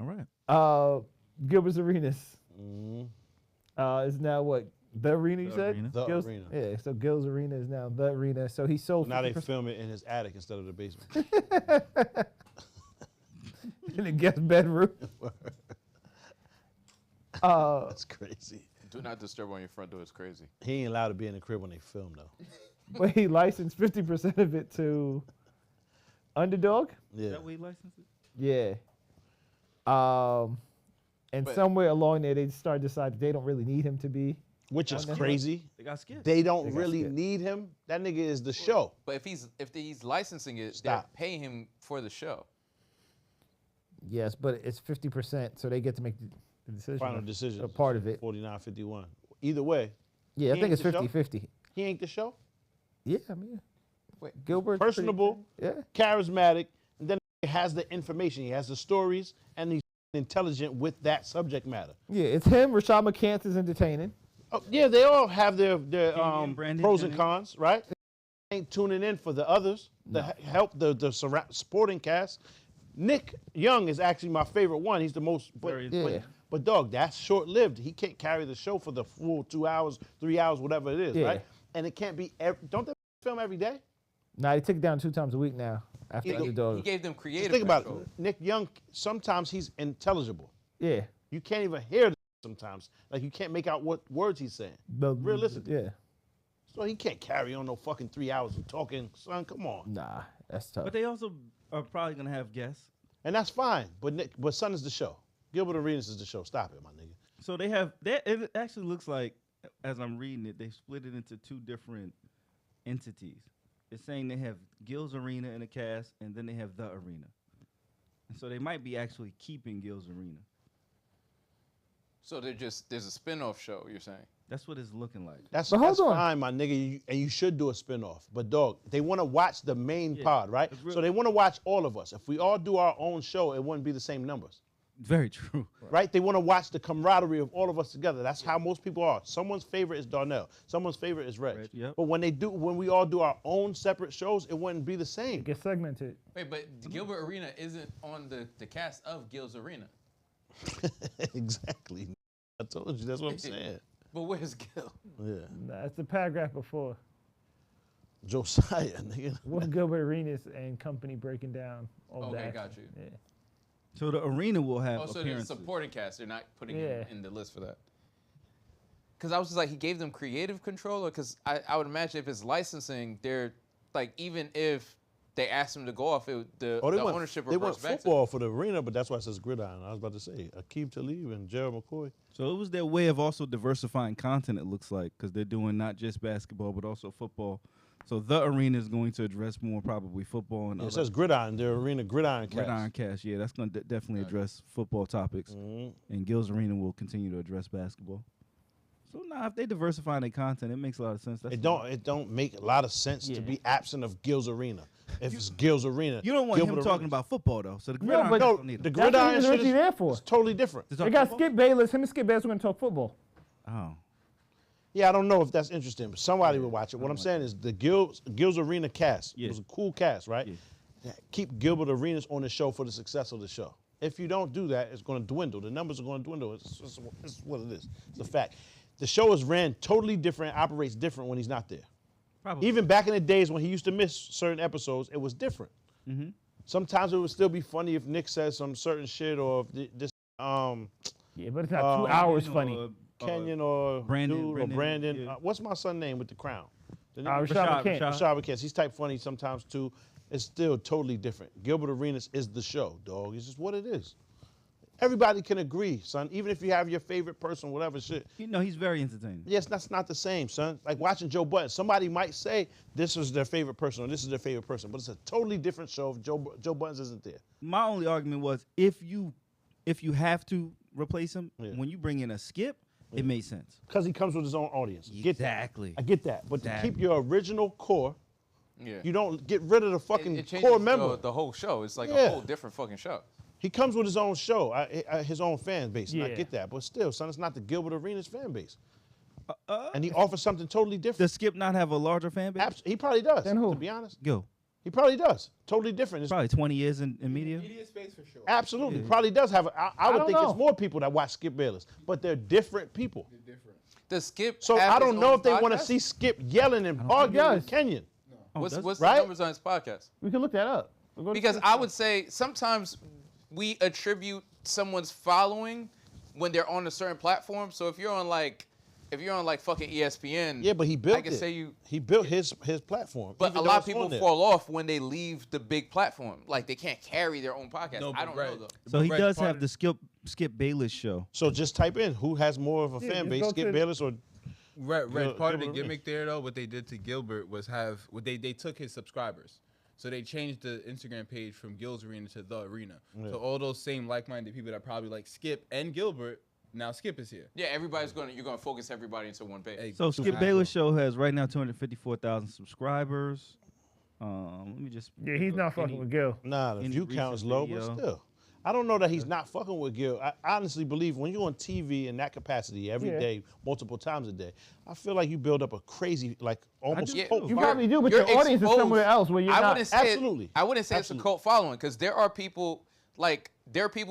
All right. Gilbert's Arenas is now what? The Arena, you The said? Arena. The Gil's, Arena. Yeah, so Gil's Arena is now The Arena. So he sold Now they 50%. film it in his attic instead of the basement. in the guest bedroom. That's crazy. Do not disturb on your front door. It's crazy. He ain't allowed to be in the crib when they film though. But he licensed 50% of it to Underdog. Yeah. Is that what he licensed it? Yeah. And But- somewhere along there, they started deciding they don't really need him to be. Which is On the- crazy. They got skipped. They don't They got really skipped. need him. That nigga is the show. But if he's licensing it, Stop. they're paying him for the show. Yes, but it's 50%, so they get to make the decision. Final decision. A part of it. 49-51. Either way, Yeah, I He think ain't it's the show? 50-50. he ain't the show. Yeah, I mean, Wait. Gilbert. Personable, Yeah. charismatic, and then he has the information. He has the stories, and he's intelligent with that subject matter. Yeah, it's him. Rashad McCants is entertaining. Oh, yeah, they all have their Brandon pros and Jennings. cons, right? Ain't tuning in for the others to help the supporting cast. Nick Young is actually my favorite one. He's the most, Very Yeah. but dog, that's short-lived. He can't carry the show for the full 2 hours, 3 hours, whatever it is, Yeah. right? And it can't be. Don't they film every day? Nah, they took it down 2 times a week now after He Underdog. gave them creative Just think about control. it. Nick Young. Sometimes he's intelligible. Yeah. You can't even hear. Sometimes, like you can't make out what words he's saying. Realistically. Yeah. So he can't carry on no fucking 3 hours of talking. Son, come on. Nah, that's tough. But they also are probably gonna have guests. And that's fine. But Son is the show. Gilbert Arenas is the show. Stop it, my nigga. So they have that. It actually looks like, as I'm reading it, they split it into 2 different entities. It's saying they have Gil's Arena in a cast, and then they have The Arena. And so they might be actually keeping Gil's Arena. So there's a spin-off show, you're saying? That's what it's looking like. That's, But hold that's on. fine, my nigga. And you should do a spinoff. But dog, they want to watch the main Yeah. pod, right? It's real- So they want to watch all of us. If we all do our own show, it wouldn't be the same numbers. Very true. Right? They want to watch the camaraderie of all of us together. That's how most people are. Someone's favorite is Darnell. Someone's favorite is Reg. Reg, yep. But when we all do our own separate shows, it wouldn't be the same. It gets segmented. Wait, but Gilbert Arena isn't on the cast of Gil's Arena. Exactly. I told you. That's what I'm saying. But where's Gil? Yeah. Nah, it's the paragraph before. Josiah, nigga. What Gilbert Arenas and company breaking down all Okay, that. got you. Yeah. So the arena will have Oh, so there's appearances. supporting cast. They're not putting Yeah. him in the list for that. Because I was just like, he gave them creative control? Because I would imagine if it's licensing, they're like, even if they asked him to go off, the ownership They want reverts back to football for the arena, but that's why it says gridiron. I was about to say Akeem Talib and Gerald McCoy. So it was their way of also diversifying content, it looks like, because they're doing not just basketball, but also football. So the arena is going to address more probably football and It other says gridiron, their arena gridiron cast. gridiron cast. Yeah, that's going to definitely address football topics. And Gil's Arena will continue to address basketball. So now, if they diversify their content, it makes a lot of sense. That's It don't make a lot of sense to be absent of Gil's Arena. If it's Gil's Arena, You don't want Gilbert him talking Arenas. about football though. So the No, gridiron but- cast No, don't need the him. That's what gridiron he's shit originally there for. is totally different. To talk They got football? Skip Bayless. Him and Skip Bayless are going to talk football. Oh. Yeah, I don't know if that's interesting, but somebody would watch it. What I'm saying is the Gil's Arena cast. Yeah. It was a cool cast, right? Yeah. Keep Gilbert Arenas on the show for the success of the show. If you don't do that, it's going to dwindle. The numbers are going to dwindle. It's what it is. It's a fact. The show is ran totally different, operates different when he's not there. Probably. Even back in the days when he used to miss certain episodes, it was different. Mm-hmm. Sometimes it would still be funny if Nick says some certain shit or if this Yeah, but it's not 2 hours funny. Kenyon or Brandon, Dude or Brandon. yeah. What's my son's name with the crown? The Rashad Rashad, McCants. Rashad. Rashad McCants. He's type funny sometimes too. It's still totally different. Gilbert Arenas is the show, dog. It's just what it is. Everybody can agree, son. Even if you have your favorite person, whatever shit. You know, he's very entertaining. Yes, that's not the same, son. Like watching Joe Budden. Somebody might say this was their favorite person or this is their favorite person, but it's a totally different show if Joe Budden isn't there. My only argument was if you have to replace him, Yeah. when you bring in a Skip, it made sense. Because he comes with his own audience. Get that. Exactly. I get that. But Exactly. to keep your original core, Yeah. you don't get rid of the fucking It changes core member. the whole show. It's like Yeah. a whole different fucking show. He comes with his own show, his own fan base. And I Yeah. get that. But still, son, it's not the Gilbert Arenas fan base. And he offers something totally different. Does Skip not have a larger fan base? He probably does, Then who? to be honest. Go. He probably does. Totally different. It's Probably 20 years in media. Media space for sure. absolutely Yeah. probably does have. I would don't think know. it's more people that watch Skip Bayless, but they're different people. They're different. Does Skip? So have I his don't know own if they want to podcast? see Skip yelling and think arguing he with does. Kenyon. Oh, What's does- the right? numbers on his podcast? We can look that up. We'll go to Because Skip's I show. would say sometimes we attribute someone's following when they're on a certain platform. So if you're on like fucking ESPN, Yeah, but he built I can it. say you. He built his platform. But even a though lot of it's people on there. fall off when they leave the big platform. Like they can't carry their own podcast. No, I but don't Reg- know though. So but he Reg, does part have of- the Skip Bayless show. So just type in who has more of a Yeah, fan just base, go Skip to- Bayless or Red, part of the Gilbert gimmick there though, what they did to Gilbert was they took his subscribers. So they changed the Instagram page from Gil's Arena to The Arena. Yeah. So all those same like-minded people that probably like Skip and Gilbert, now Skip is here. Yeah, you're gonna focus everybody into one page. Hey, So super Skip nice. Bayless show has right now 254,000 subscribers. Let me just. Yeah, he's not fucking with Gil. nah, the Any view count is recent low, video. but still. I don't know that he's not fucking with Gil. I honestly believe when you're on TV in that capacity every Yeah. day, multiple times a day, I feel like you build up a crazy, like almost do cult too. You following. probably do, but You're your audience is exposed. somewhere else where you're I not. wouldn't say Absolutely. I wouldn't say it's Absolutely. a cult following because there are people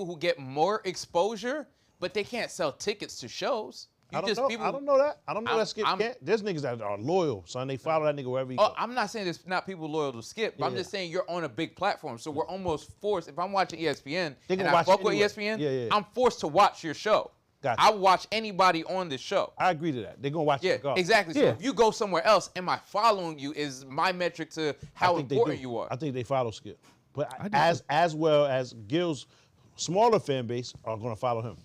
who get more exposure, but they can't sell tickets to shows. I don't know. I don't know that. I don't know I'm- that Skip I'm- can't. There's niggas that are loyal, son. They follow that nigga wherever he Oh, goes. I'm not saying there's not people loyal to Skip, but I'm Yeah. just saying you're on a big platform, so we're almost forced. If I'm watching ESPN They and gonna I watch fuck with anyway. ESPN, Yeah, yeah. I'm forced to watch your show. Gotcha. I watch anybody on this show. I agree to that. They're gonna watch it Yeah, regardless. exactly. So Yeah. if you go somewhere else, am I following you? Is my metric to I how think they important do. you are. I think they follow Skip, but I do as well as Gil's smaller fan base are gonna follow him.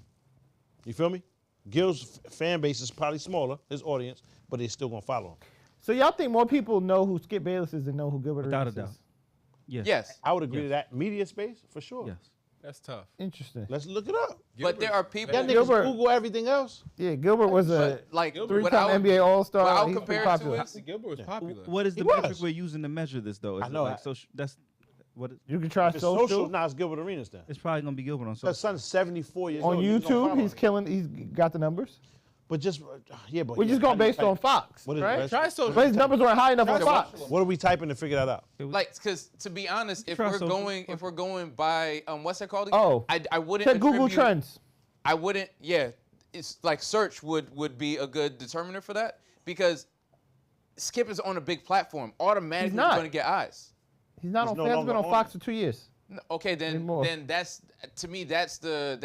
You feel me? Gil's fan base is probably smaller, his audience, but they're still gonna follow him. So y'all think more people know who Skip Bayless is than know who Gilbert Without a Arenas doubt. is? Yes. Yes, I would agree Yes. to that. Media space for sure. Yes. That's tough. Interesting. Let's look it up. but there are people. Y'all niggas Gilbert- Google everything else. Yeah, Gilbert was a But like Gilbert- what I three-time would- NBA All-Star. what I would He's compare pretty it to popular. is- Gilbert was popular. What is the He metric was. we're using to measure this though? Is I it know, like I- social? That's what it, You can try If it's social. social, now it's Gilbert Arenas then. it's probably gonna be Gilbert on His social. son's 74 years On old. Niggas gonna YouTube, follow he's him. killing. He's got the numbers. But just, but We're just going based on Fox, What is right? it? Try social. But his numbers weren't high enough on Try Fox. social. What are we typing to figure that out? Like, because to be honest, if Try we're social. going by what's that called? Again? Oh. I wouldn't Check Google attribute- Trends. I wouldn't. Yeah, it's like search would be a good determiner for that because Skip is on a big platform. Automatically, He's you're not. gonna get eyes. He's not He's on. no He hasn't been longer on on Fox for 2 years. No, okay, then Anymore. that's to me that's the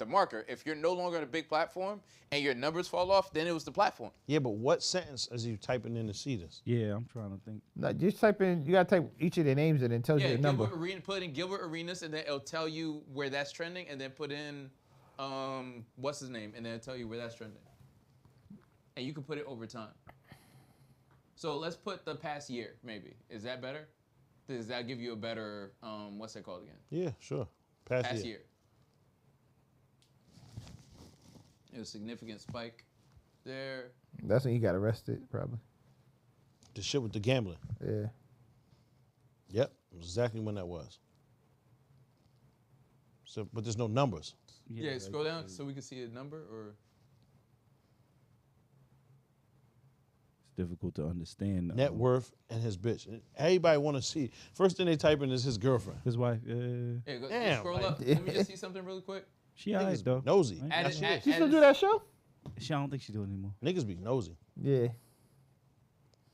marker. If you're no longer on a big platform and your numbers fall off, then it was the platform. Yeah, but what sentence is you typing in to see this? Yeah, I'm trying to think. No, just type in. You gotta type each of their names in and it tells Yeah, you the number. Gilbert Arena, put in Gilbert Arenas, and then it'll tell you where that's trending, and then put in what's his name, and then it'll tell you where that's trending. And you can put it over time. So let's put the past year, maybe. Is that better? Does that give you a better what's that called again? Yeah, sure. Past Past year. year. It was a significant spike there. That's when he got arrested, probably. The shit with the gambling. Yeah. Yep, exactly when that was. So, but there's no numbers. Yeah, like, scroll down so we can see a number or. It's difficult to understand. Net worth and his bitch. And everybody want to see. First thing they type in is his girlfriend. His wife. Yeah, go, Damn, scroll like- up. Let me just see something really quick. She Niggas alright though. nosy. Right? Add That's it- it. add- She add still it- do that show? She I don't think she do it anymore. Niggas be nosy. Yeah.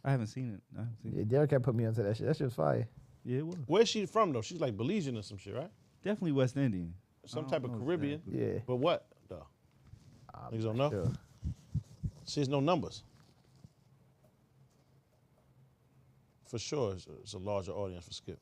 I haven't seen it. I haven't seen Yeah, it. Derek had put me onto that shit. That shit was fire. Yeah, it was Where's she from though? She's like Belizean or some shit, right? definitely West Indian. Some I type don't of know Caribbean. exactly. Yeah. But what though? Niggas don't know. Sure. She has no numbers. For sure, it's a larger audience for Skip.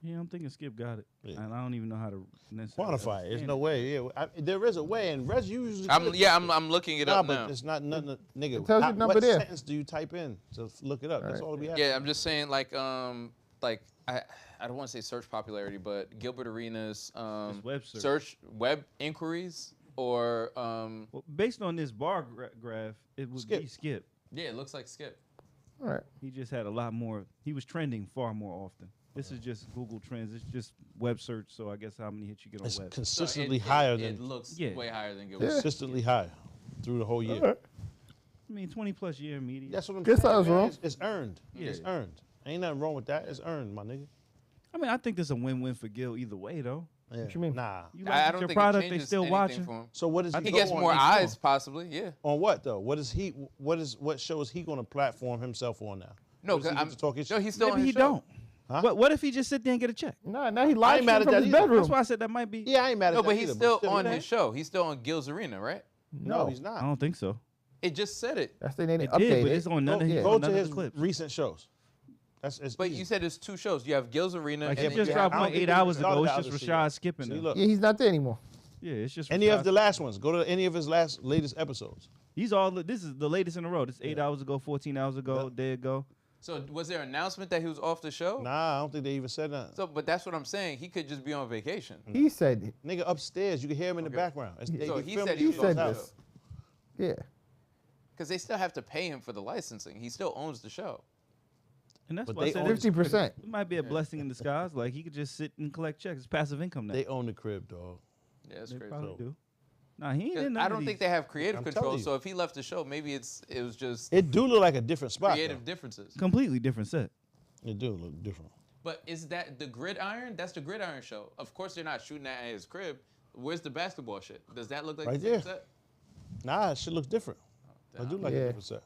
Yeah, I'm thinking Skip got it, Yeah. and I don't even know how to necessarily Quantify it. There's understand no way. Yeah, there is a way, and Rez usually. I'm looking it Nah, up but now. it's not nothing. Nigga, It tells you how- the number what there. sentence do you type in to look it up? That's Right. all we have. Yeah, I'm just saying like I don't want to say search popularity, but Gilbert Arenas It's web search. web inquiries or Well, based on this bar graph, it would Skip. be Skip. yeah, it looks like Skip. All right. He just had a lot more. He was trending far more often. This is just Google Trends. It's just web search. So I guess how many hits you get on It's web. consistently So higher it than looks Yeah. way higher than Gilbert. consistently higher through the whole year. All right. I mean, 20+ year in media. That's what I'm Guess saying. I was man. wrong. It's earned. Yeah. It's earned. Ain't nothing wrong with that. It's earned, my nigga. I mean, I think there's a win-win for Gil either way, though. Yeah. What you mean? Nah. You I like don't your think product, it they changes still anything watching. for him. So what does I he He go gets on more each eyes, show? possibly. Yeah. On what though? What show is he going to platform himself on now? No, What does he because get to talk his no, shit? he's still on Maybe his he show. don't. Huh? What if he just sit there and get a check? Nah, he I live ain't mad stream at from that his either. bedroom. That's why I said that might be. Yeah, I ain't mad at No, that but he's either, still still, on yeah. his show. He's still on Gil's Arena, right? No, he's I not. don't think so. It just said it. That's the name. It Update did, but it. it's on none Go, of, go none to of his the clips. recent shows. It's But easy. you said it's 2 shows. You have Gil's Arena. Like and he then just you dropped I have- one don't think 8 they hours started ago. It's out just this Rashad year. skipping See, them. look. Yeah, he's not there anymore. Yeah, it's just Any of Rashad. the last ones. Go to any of his latest episodes. These all. This is the latest in a row. This 8 hours ago, 14 hours ago, Yeah. day ago. So was there an announcement that he was off the show? Nah, I don't think they even said that. So, but that's what I'm saying. He could just be on vacation. He said. Nigga upstairs, you can hear him in the Okay. background. They So can he film said it he He was themselves said off out. the this. show. Yeah. Because they still have to pay him for the licensing. He still owns the show. And that's But why I they said own it 50%. might be a blessing in disguise. Like he could just sit and collect checks. It's passive income now. They own the crib, dog. Yeah, that's They crazy. probably do. Nah, he ain't 'Cause in none I of don't think these. they have creative I'm control. telling you. So if he left the show, maybe it was just It do look like a different spot. creative Though. differences. Completely different set. It do look different. But is that the Gridiron? That's the Gridiron show. Of course, they're not shooting that at his crib. Where's the basketball shit? Does that look like Right the same there. set? Nah, it shit looks different. I do like a Yeah. different set.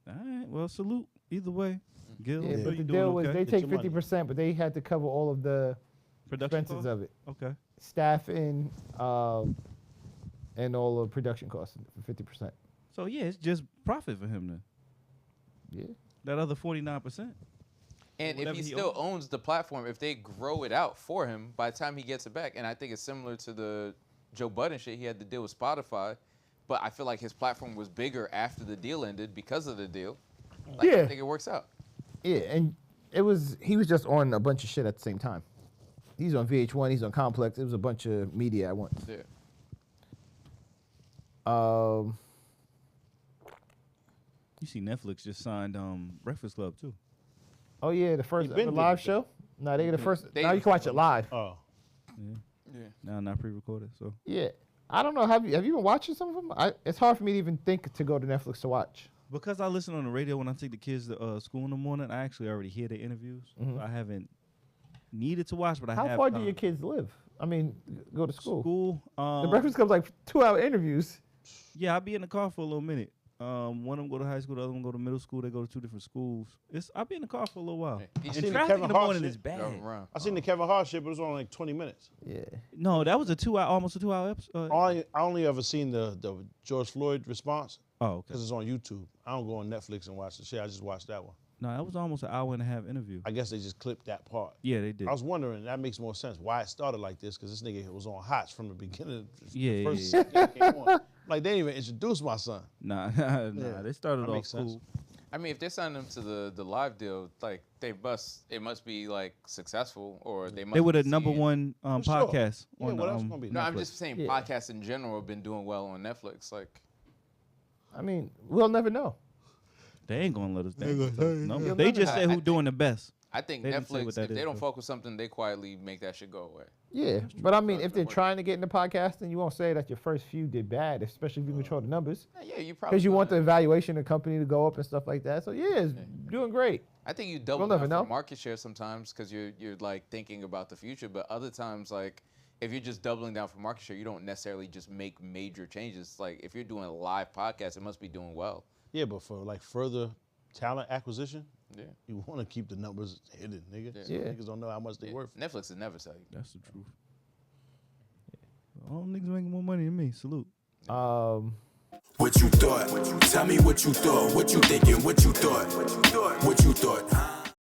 All right. Well, salute either way. Gil, Yeah, so but you the doing deal was okay? they Get take your money. 50%, but they had to cover all of the Production expenses costs? of it, Okay. staffing, and all the production costs for 50%. So yeah, it's just profit for him then. Yeah. That other 49%. And if Whatever he he still owns the platform, if they grow it out for him, by the time he gets it back, and I think it's similar to the Joe Budden shit, he had to deal with Spotify, but I feel like his platform was bigger after the deal ended because of the deal. Like, Yeah. I think it works out. Yeah, and he was just on a bunch of shit at the same time. He's on VH1, he's on Complex. It was a bunch of media at once. Yeah. You see Netflix just signed Breakfast Club too. Oh yeah, the first He been the did live it, show. No, they the first. They- Now you can watch it live. Oh, Yeah. Now not pre-recorded, so Yeah, I don't know. Have you been watching some of them? It's hard for me to even think to go to Netflix to watch. because I listen on the radio when I take the kids to school in the morning, I actually already hear the interviews. So I haven't needed to watch, but I How have. far do your kids live? I mean, go to school. School. The Breakfast Club's like 2-hour interviews. Yeah, I'll be in the car for a little minute. One of them go to high school, the other one go to middle school. They go to 2 different schools. I'll be in the car for a little while. Yeah. I And seen the traffic Kevin in the Hart morning shit. is bad. Driving around. I seen the Kevin Hart shit, but it was only like 20 minutes. Yeah. No, that was a 2 hour, almost a 2 hour episode. I only ever seen the George Floyd response Oh, okay. because it's on YouTube. I don't go on Netflix and watch the shit. I just watched that one. No, that was almost an hour and a half interview. I guess they just clipped that part. Yeah, they did. I was wondering, that makes more sense, why it started like this, because this nigga was on Hots from the beginning. Yeah, First yeah, second it came on. Like, they didn't even introduce my son. Nah, Yeah, they started that off makes sense. cool. I mean, if they're signing them to the live deal, like it must be like successful, or they must. They were the be number seeing- one For sure. podcast Yeah, on what else gonna be? No, I'm Netflix. just saying Yeah. podcasts in general have been doing well on Netflix. Like, I mean, we'll never know. They ain't gonna let us They ain't down. gonna- No, You'll they never just know. say I who's doing the best. I think They didn't say Netflix, what that if is, they don't though. fuck with something, they quietly make that shit go away. Yeah, but I mean, That's if they're the point. trying to get into podcasting, you won't say that your first few did bad, especially if you control the numbers, Yeah, you probably. because you want the could. evaluation of the company to go up and stuff like that. So yeah, it's doing great. I think you double never down for know. market share sometimes because you're like thinking about the future, but other times like if you're just doubling down for market share, you don't necessarily just make major changes. Like if you're doing a live podcast, it must be doing well. Yeah, but for like further talent acquisition, Yeah. you want to keep the numbers hidden, nigga. Yeah. So Yeah. niggas don't know how much they Yeah. worth. Netflix will never tell you. That's the truth. All niggas making more money than me. Salute. What you thought? Tell me what you thought. What you thinking? What you thought? What you thought? Huh?